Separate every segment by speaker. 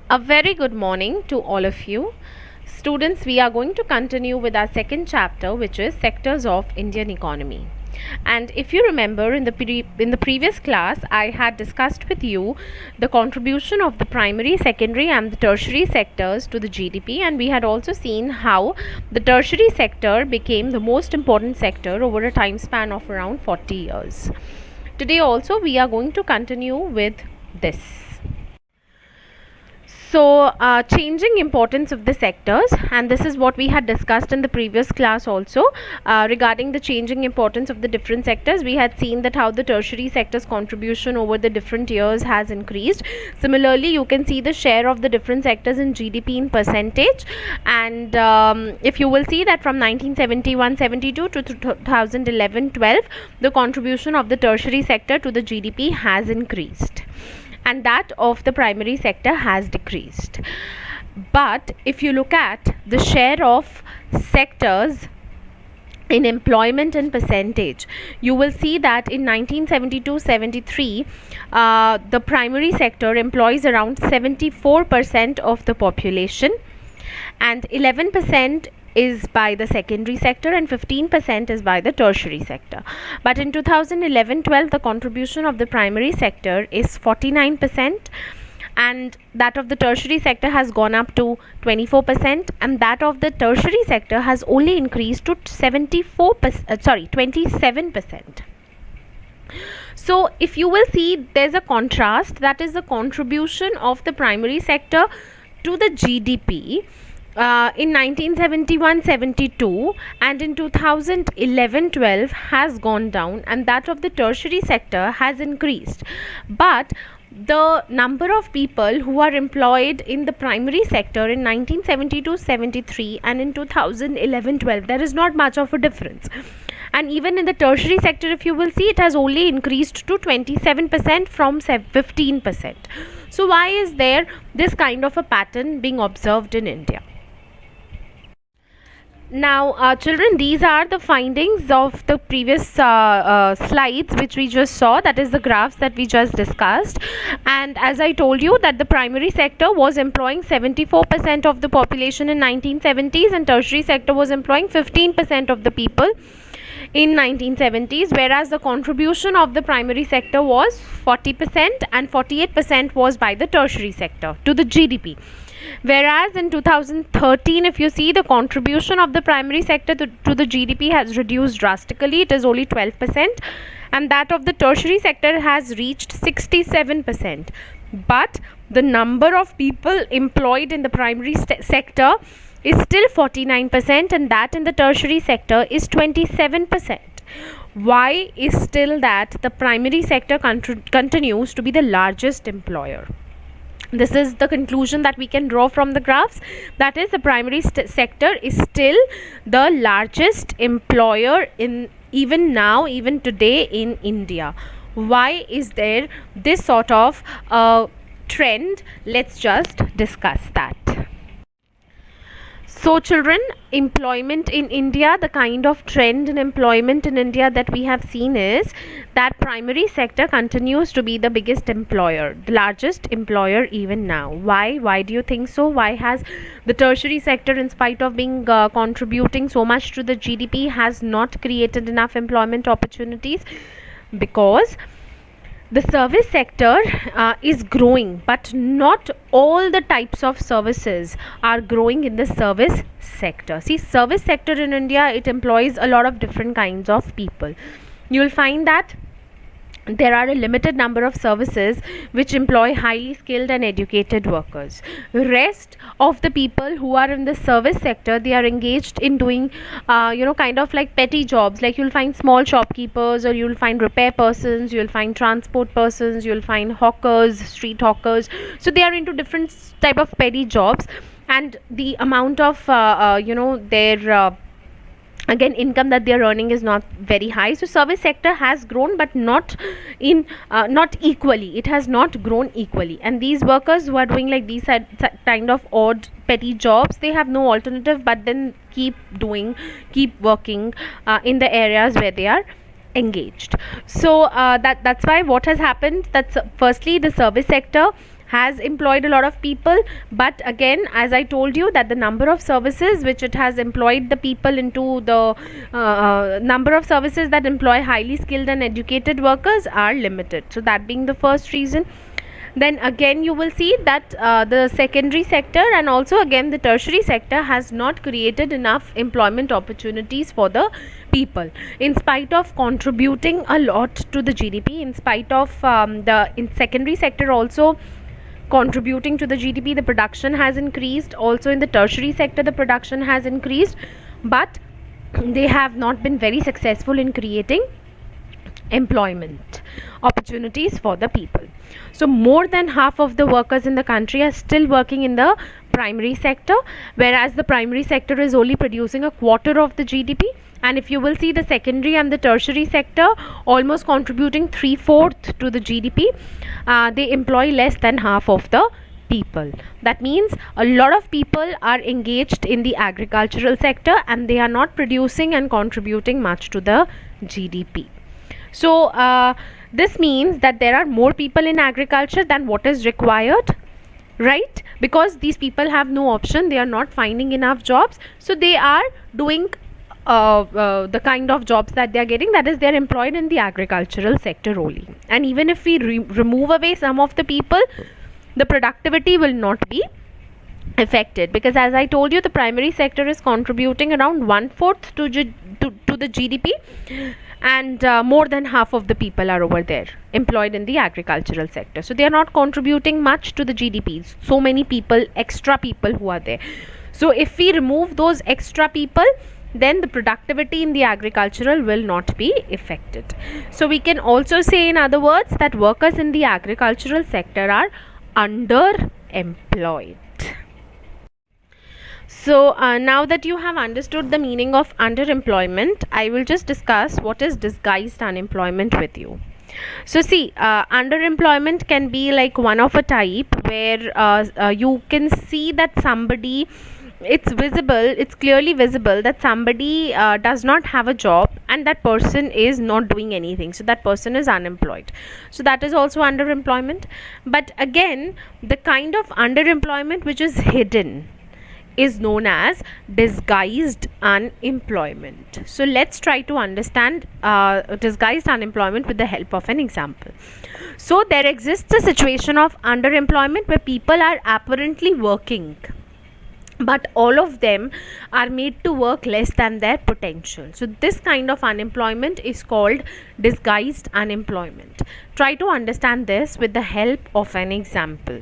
Speaker 1: A very good morning to all of you. Students, we are going to continue with our second chapter, which is Sectors of Indian Economy. And if you remember, in the previous class, I had discussed with you the contribution of the primary, secondary, and the tertiary sectors to the GDP, and we had also seen how the tertiary sector became the most important sector over a time span of around 40 years. Today also, we are going to continue with this. So, changing importance of the sectors, and this is what we had discussed in the previous class also regarding the changing importance of the different sectors. We had seen that how the tertiary sector's contribution over the different years has increased. Similarly, you can see the share of the different sectors in GDP in percentage, and if you will see that from 1971-72 to 2011-12, the contribution of the tertiary sector to the GDP has increased, and that of the primary sector has decreased. But if you look at the share of sectors in employment and percentage, you will see that in 1972-73 the primary sector employs around 74% of the population, and 11% is by the secondary sector and 15% is by the tertiary sector. But in 2011-12, the contribution of the primary sector is 49%, and that of the tertiary sector has gone up to 24%, and that of the tertiary sector has only increased to 27%. So if you will see, there's a contrast, that is the contribution of the primary sector to the GDP in 1971-72 and in 2011-12 has gone down, and that of the tertiary sector has increased. But the number of people who are employed in the primary sector in 1972-73 and in 2011-12, there is not much of a difference. And even in the tertiary sector, if you will see, it has only increased to 27% from 15%. So why is there this kind of a pattern being observed in India? Now, children, these are the findings of the previous slides which we just saw, that is the graphs that we just discussed. And as I told you that the primary sector was employing 74% of the population in 1970s, and tertiary sector was employing 15% of the people in 1970s, whereas the contribution of the primary sector was 40% and 48% was by the tertiary sector to the GDP. Whereas in 2013, if you see, the contribution of the primary sector to the GDP has reduced drastically. It is only 12%, and that of the tertiary sector has reached 67%. But the number of people employed in the primary sector is still 49%, and that in the tertiary sector is 27%. Why is still that the primary sector continues to be the largest employer? This is the conclusion that we can draw from the graphs, that is the primary sector is still the largest employer in even today in India. Why is there this sort of trend? Let's just discuss that. So children, employment in India, the kind of trend in employment in India that we have seen is that primary sector continues to be the biggest employer, the largest employer even now. Why do you think so? Why has the tertiary sector, in spite of being contributing so much to the GDP, has not created enough employment opportunities? Because the service sector is growing, but not all the types of services are growing in the service sector. See, service sector in India, it employs a lot of different kinds of people. You will find that there are a limited number of services which employ highly skilled and educated workers. Rest of the people who are in the service sector, they are engaged in doing kind of like petty jobs, like you'll find small shopkeepers, or you'll find repair persons, you'll find transport persons, you'll find hawkers, street hawkers. So they are into different type of petty jobs, and the amount of their again income that they are earning is not very high. So service sector has grown, but not equally. It has not grown equally, and these workers who are doing like these kind of odd petty jobs, they have no alternative but then keep working in the areas where they are engaged. So that's why what has happened, that's firstly the service sector has employed a lot of people, but again, as I told you, that the number of services which it has employed the people into, the number of services that employ highly skilled and educated workers are limited. So that being the first reason. Then again you will see that the secondary sector and also again the tertiary sector has not created enough employment opportunities for the people, in spite of contributing a lot to the GDP, in spite of in secondary sector also contributing to the GDP, the production has increased. Also in the tertiary sector the production has increased, but they have not been very successful in creating employment opportunities for the people. So more than half of the workers in the country are still working in the primary sector, whereas the primary sector is only producing a quarter of the GDP. And if you will see the secondary and the tertiary sector almost contributing 3/4 to the GDP, they employ less than half of the people. That means a lot of people are engaged in the agricultural sector and they are not producing and contributing much to the GDP. So this means that there are more people in agriculture than what is required, right? Because these people have no option, they are not finding enough jobs, so they are doing the kind of jobs that they are getting, that is, they are employed in the agricultural sector only. And even if we remove away some of the people, the productivity will not be affected, because as I told you, the primary sector is contributing around 1/4 to the GDP, and more than half of the people are over there employed in the agricultural sector, so they are not contributing much to the GDP. So many people, extra people who are there. So if we remove those extra people, then the productivity in the agricultural will not be affected. So we can also say, in other words, that workers in the agricultural sector are underemployed. So now that you have understood the meaning of underemployment, I will just discuss what is disguised unemployment with you. So see, underemployment can be like one of a type where you can see that somebody, it's visible, it's clearly visible that somebody does not have a job and that person is not doing anything, so that person is unemployed. So that is also underemployment. But again, the kind of underemployment which is hidden is known as disguised unemployment. So let's try to understand disguised unemployment with the help of an example. So there exists a situation of underemployment where people are apparently working, but all of them are made to work less than their potential. So this kind of unemployment is called disguised unemployment. Try to understand this with the help of an example.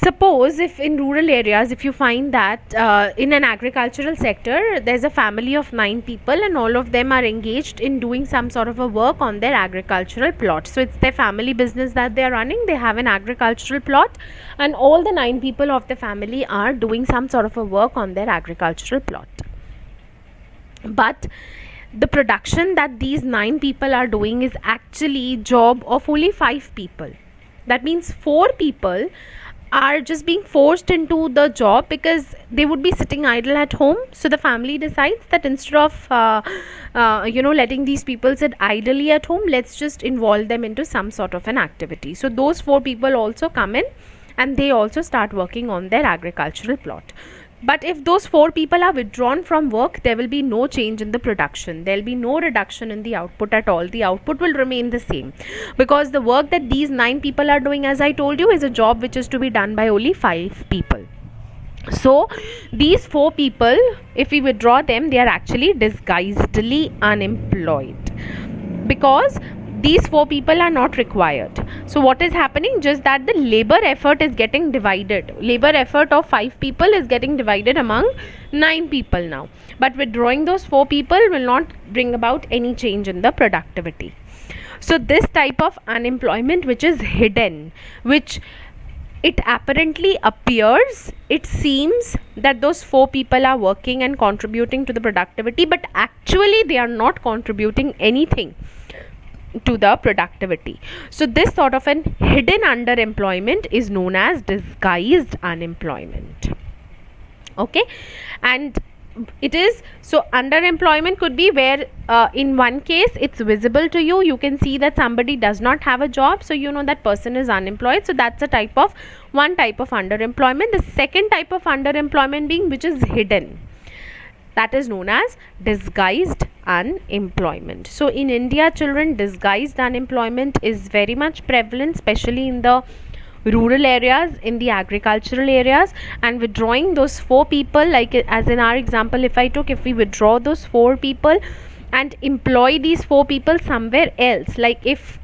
Speaker 1: Suppose if in rural areas, if you find that in an agricultural sector there's a family of 9 people and all of them are engaged in doing some sort of a work on their agricultural plot. So it's their family business that they are running, they have an agricultural plot, and all the 9 people of the family are doing some sort of a work on their agricultural plot. But the production that these 9 people are doing is actually job of only 5 people. That means 4 people are just being forced into the job because they would be sitting idle at home. So the family decides that instead of letting these people sit idly at home, let's just involve them into some sort of an activity. So those 4 people also come in and they also start working on their agricultural plot. But if those 4 people are withdrawn from work, there will be no change in the production. There will be no reduction in the output at all. The output will remain the same, because the work that these 9 people are doing, as I told you, is a job which is to be done by only 5 people. So these 4 people, if we withdraw them, they are actually disguisedly unemployed, because these 4 people are not required. So what is happening? Just that the labor effort is getting divided. Labor effort of 5 people is getting divided among 9 people now. But withdrawing those 4 people will not bring about any change in the productivity. So this type of unemployment which is hidden, which it apparently appears, it seems that those 4 people are working and contributing to the productivity, but actually they are not contributing anything to the productivity. So this sort of an hidden underemployment is known as disguised unemployment. Okay, and it is, so underemployment could be where in one case it's visible to you, you can see that somebody does not have a job, so you know that person is unemployed. So that's a type of, one type of underemployment. The second type of underemployment being which is hidden, that is known as disguised unemployment. So in India, children, disguised unemployment is very much prevalent, especially in the rural areas, in the agricultural areas. And withdrawing those four people, like as in our example, if we withdraw those four people and employ these four people somewhere else, like if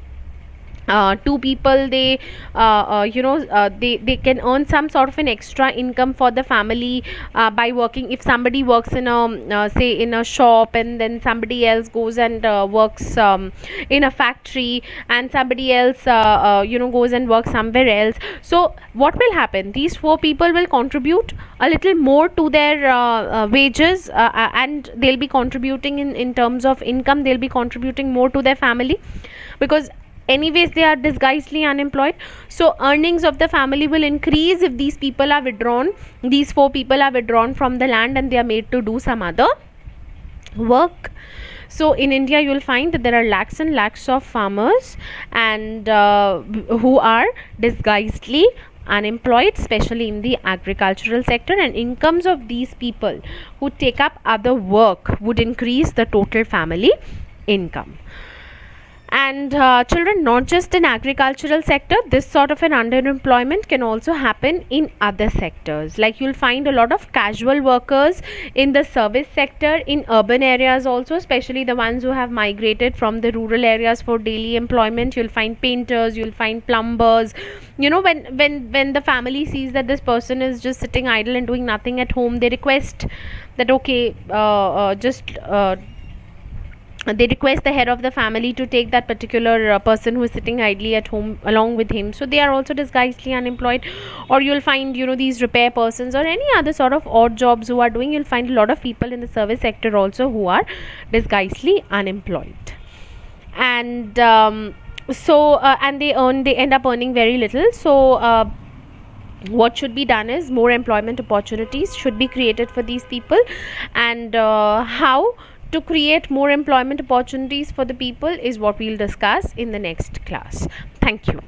Speaker 1: two people, they they can earn some sort of an extra income for the family by working. If somebody works in a say in a shop, and then somebody else goes and works in a factory, and somebody else goes and works somewhere else, so what will happen, these four people will contribute a little more to their wages, and they'll be contributing in terms of income, they'll be contributing more to their family, because anyways they are disguisedly unemployed. So earnings of the family will increase if these people are withdrawn, these four people are withdrawn from the land and they are made to do some other work. So in India you will find that there are lakhs and lakhs of farmers, and who are disguisedly unemployed, especially in the agricultural sector, and incomes of these people who take up other work would increase the total family income. And children, not just in agricultural sector, this sort of an underemployment can also happen in other sectors. Like you'll find a lot of casual workers in the service sector in urban areas also, especially the ones who have migrated from the rural areas for daily employment. You'll find painters, you'll find plumbers. You know, when the family sees that this person is just sitting idle and doing nothing at home, they request that okay, they request the head of the family to take that particular person who is sitting idly at home along with him, so they are also disguisedly unemployed. Or you'll find, you know, these repair persons or any other sort of odd jobs who are doing, you'll find a lot of people in the service sector also who are disguisedly unemployed. And and they end up earning very little. So what should be done is more employment opportunities should be created for these people. And how to create more employment opportunities for the people is what we'll discuss in the next class. Thank you.